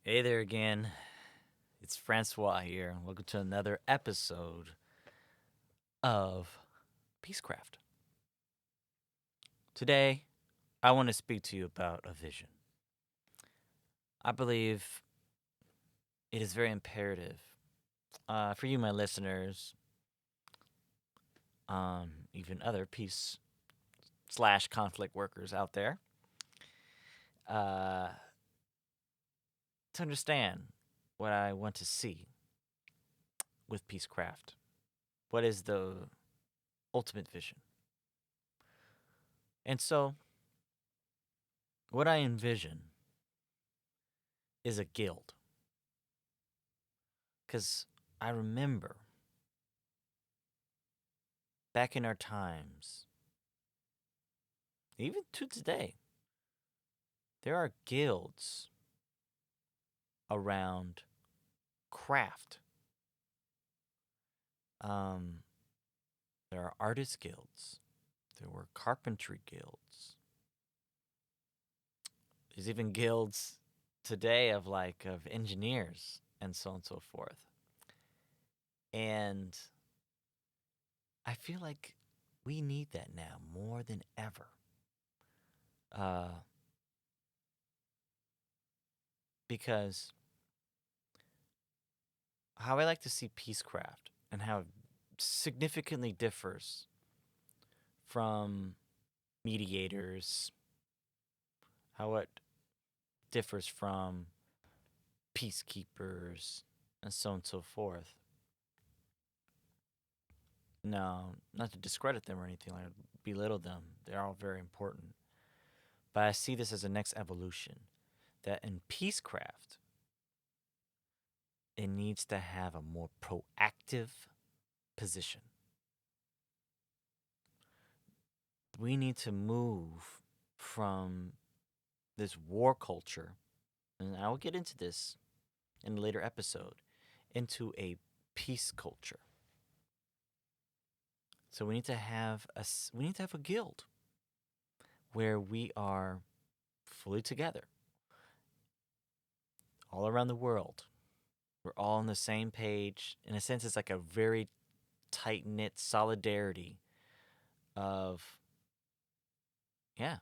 Hey there again. It's Francois here. Welcome to another episode of Peacecraft. Today, I want to speak to you about a vision. I believe it is very imperative for you, my listeners, even other peace slash conflict workers out there, uh, to understand what I want to see with Peacecraft. What is the ultimate vision? And so, what I envision is a guild. Because I remember back in our times, even to today, there are guilds around craft. Um, there are artist guilds. There were carpentry guilds. There's even guilds today of engineers and so on and so forth. And I feel like we need that now more than ever. Uh, because how I like to see Peacecraft and how it significantly differs from mediators, how it differs from peacekeepers, and so on and so forth. No, not to discredit them or anything like that, belittle them. They're all very important. But I see this as a next evolution that in peacecraft, it needs to have a more proactive position. We need to move from this war culture, and I will get into this in a later episode, into a peace culture. So we need to have a guild where we are fully together all around the world. We're all on the same page. In a sense, it's like a very tight knit solidarity of, yeah,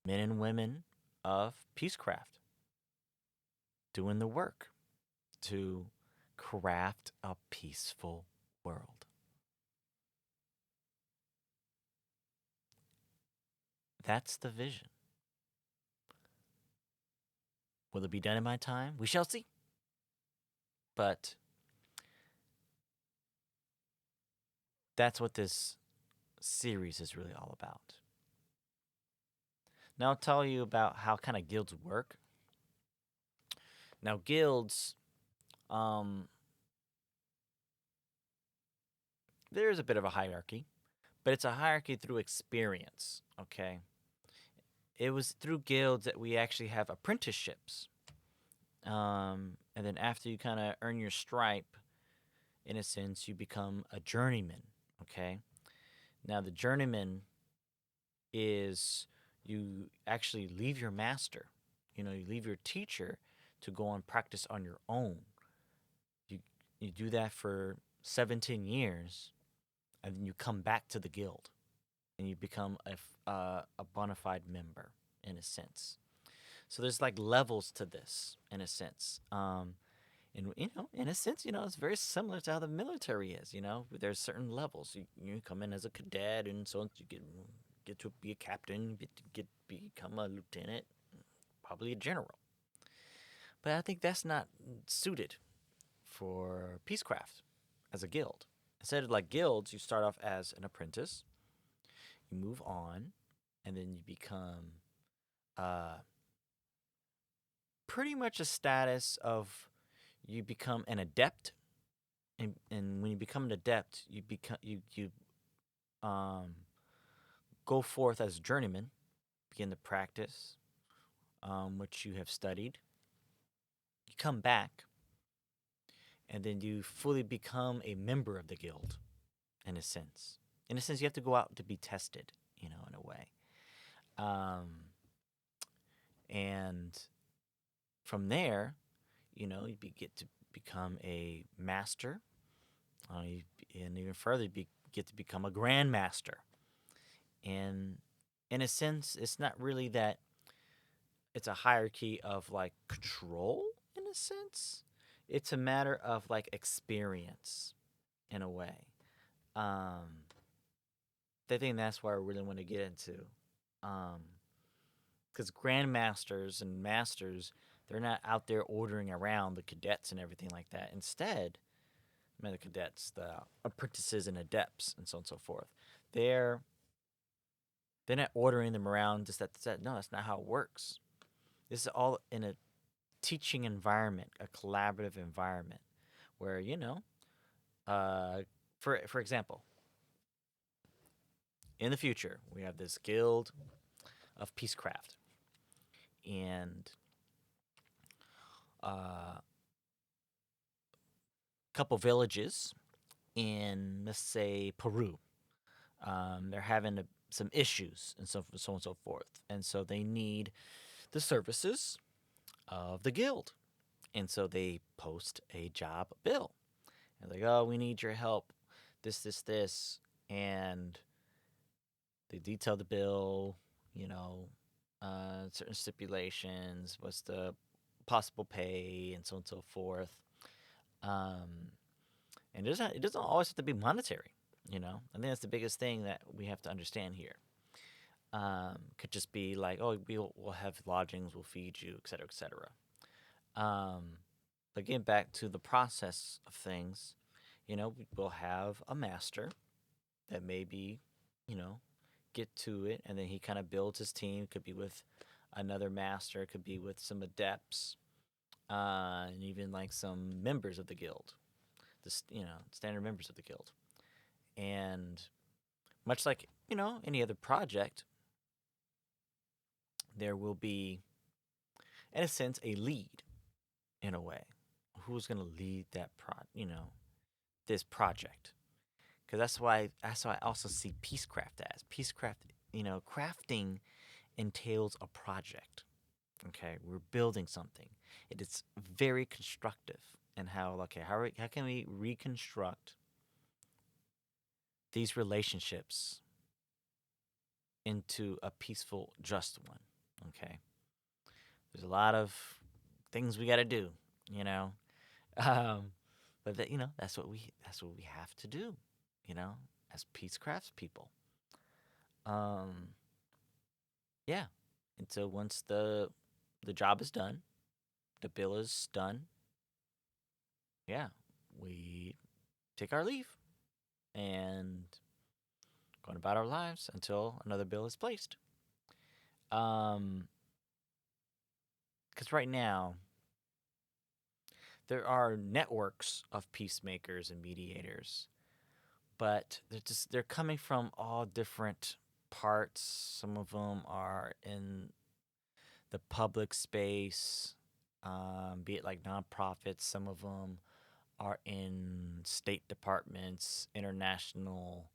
men and women of Peacecraft doing the work to craft a peaceful world. That's the vision. Will it be done in my time? We shall see. But that's what this series is really all about. Now I'll tell you about how kind of guilds work. Now guilds, um, there's a bit of a hierarchy, but it's a hierarchy through experience. Okay, it was through guilds that we actually have apprenticeships, and then after you kind of earn your stripe, in a sense, you become a journeyman. Okay, now the journeyman is you actually leave your master. You leave your teacher to go and practice on your own. You you do that for 17 years, and then you come back to the guild, and you become a bona fide member in a sense. So there's like levels to this in a sense. And in a sense, it's very similar to how the military is. There's certain levels. You come in as a cadet, and so you get to be a captain, become a lieutenant, probably a general. But I think that's not suited for Peacecraft as a guild. Instead of like guilds, you start off as an apprentice, you move on, and then you become uh, pretty much a status of you become an adept, and when you become an adept, you become you um, go forth as a journeyman, begin to practice what you have studied. You come back, and then you fully become a member of the guild. In a sense, you have to go out to be tested. In a way, um, and from there, get to become a master, and even further, get to become a grandmaster. And in a sense, it's not really that it's a hierarchy of like control in a sense. It's a matter of like experience in a way. Um, I think that's where I really want to get into. Um, because grandmasters and masters, they're not out there ordering around the cadets and everything like that. Instead, I mean, the cadets, the apprentices and adepts, and so on and so forth, they're they're not ordering them around just that. No, that's not how it works. This is all in a teaching environment, a collaborative environment, where uh, for example, in the future, we have this guild of Peacecraft, and a couple villages in, let's say, Peru. They're having some issues and so on and so forth, and so they need the services of the guild, and so they post a job bill, and like, oh, we need your help, this, and they detail the bill, you know, certain stipulations, what's the possible pay, and so on and so forth. Um, and it doesn't always have to be monetary. I think that's the biggest thing that we have to understand here. Could just be like, oh, we'll have lodgings, we'll feed you, etc., etc. Um, but getting back to the process of things, we'll have a master that maybe, you know, get to it, and then he kind of builds his team. Could be with another master, could be with some adepts, and even like some members of the guild, standard members of the guild. And much like any other project, there will be, in a sense, a lead in a way. Who's going to lead that this project? Because that's why I also see Peacecraft as Peacecraft. Crafting entails a project. Okay, we're building something. It is very constructive. And how can we reconstruct these relationships into a peaceful, just one? Okay, there's a lot of things we got to do, you know, um, but that's what we have to do, you know, as peace crafts people. Um, yeah, and so once the job is done, the bill is done. Yeah, we take our leave and going about our lives until another bill is placed. Um, because right now there are networks of peacemakers and mediators, but they're coming from all different parts. Some of them are in the public space, be it like nonprofits. Some of them are in state departments, international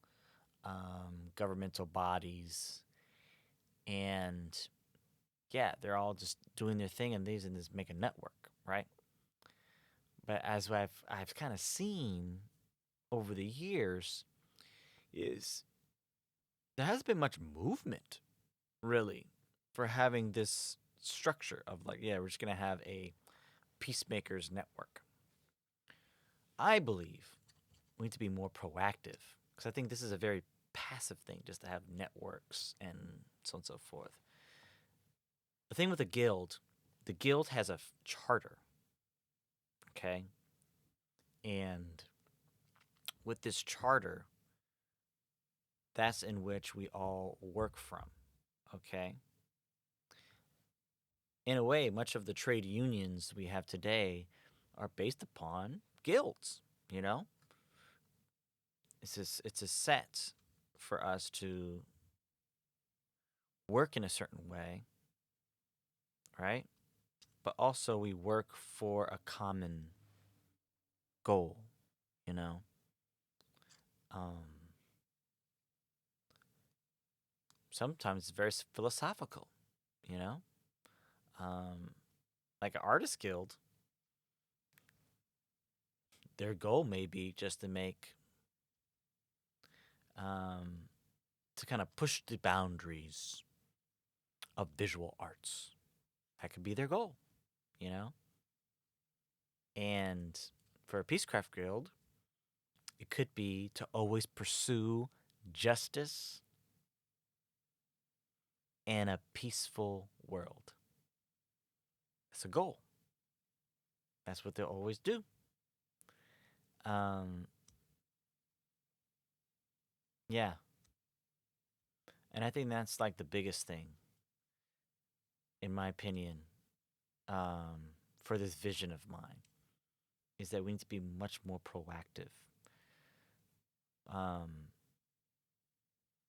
governmental bodies, and yeah, they're all just doing their thing, and these and this make a network, right? But as I've kind of seen over the years, is there hasn't been much movement really for having this structure of like, yeah, we're just gonna have a peacemakers network. I believe we need to be more proactive because I think this is a very passive thing just to have networks and so on and so forth. The thing with the guild has a charter, okay? And with this charter, that's in which we all work from, okay? In a way, much of the trade unions we have today are based upon guilds, you know? It's a set for us to work in a certain way, right? But also we work for a common goal, you know? Um, Sometimes it's very philosophical, you know? Um, like an artist guild, their goal may be just to make, um, to kind of push the boundaries of visual arts. That could be their goal, you know? And for a Peacecraft guild, it could be to always pursue justice and a peaceful world. It's a goal. That's what they'll always do. Um, yeah. And I think that's like the biggest thing, in my opinion, for this vision of mine, is that we need to be much more proactive. Um,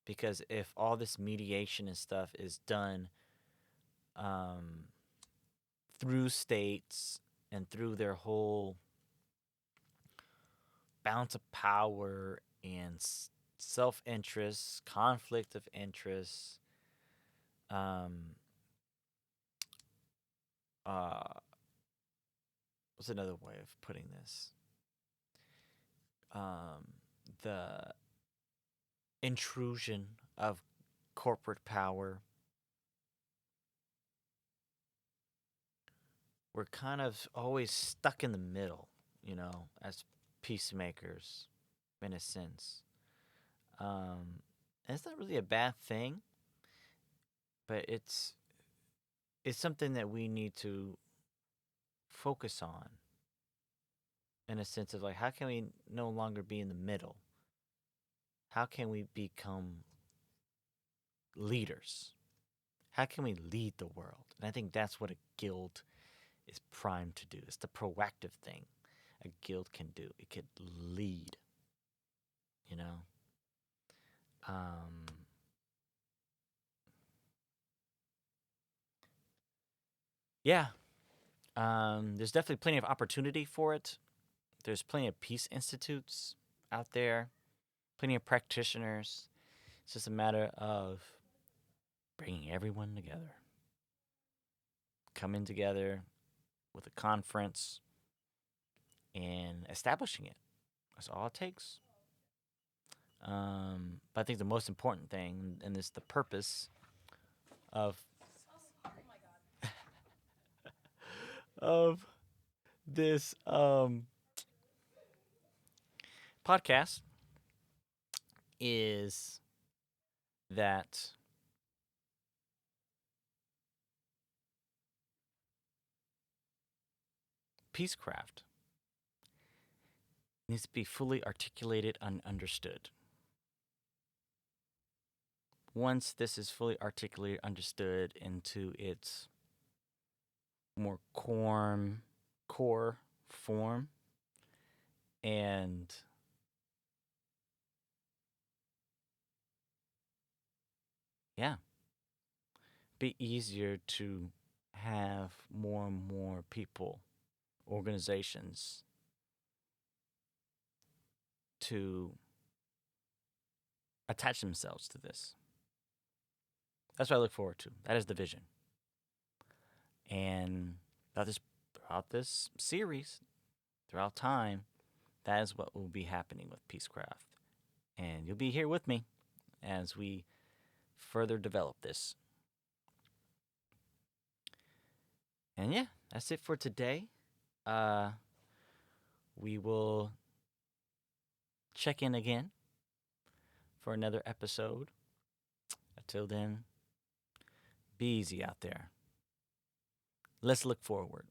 because if all this mediation and stuff is done um, through states and through their whole balance of power and self interest, conflict of interest, um, uh, what's another way of putting this? Um, the intrusion of corporate power. We're kind of always stuck in the middle, as peacemakers, in a sense. And it's not really a bad thing, but it's something that we need to focus on, in a sense of like, how can we no longer be in the middle? How can we become leaders? How can we lead the world? And I think that's what a guild is primed to do. It's the proactive thing a guild can do. It could lead, you know? Um, yeah, there's definitely plenty of opportunity for it. There's plenty of peace institutes out there, plenty of practitioners. It's just a matter of bringing everyone together, coming together with a conference and establishing it. That's all it takes. But I think the most important thing, and it's the purpose of of this podcast, is that Peacecraft needs to be fully articulated and understood. Once this is fully articulated, understood into its more core form, and yeah, be easier to have more and more people, organizations to attach themselves to this. That's what I look forward to. That is the vision. And throughout this series, throughout time, that is what will be happening with Peacecraft. And you'll be here with me as we further develop this. And yeah, that's it for today. We will check in again for another episode. Until then, be easy out there. Let's look forward.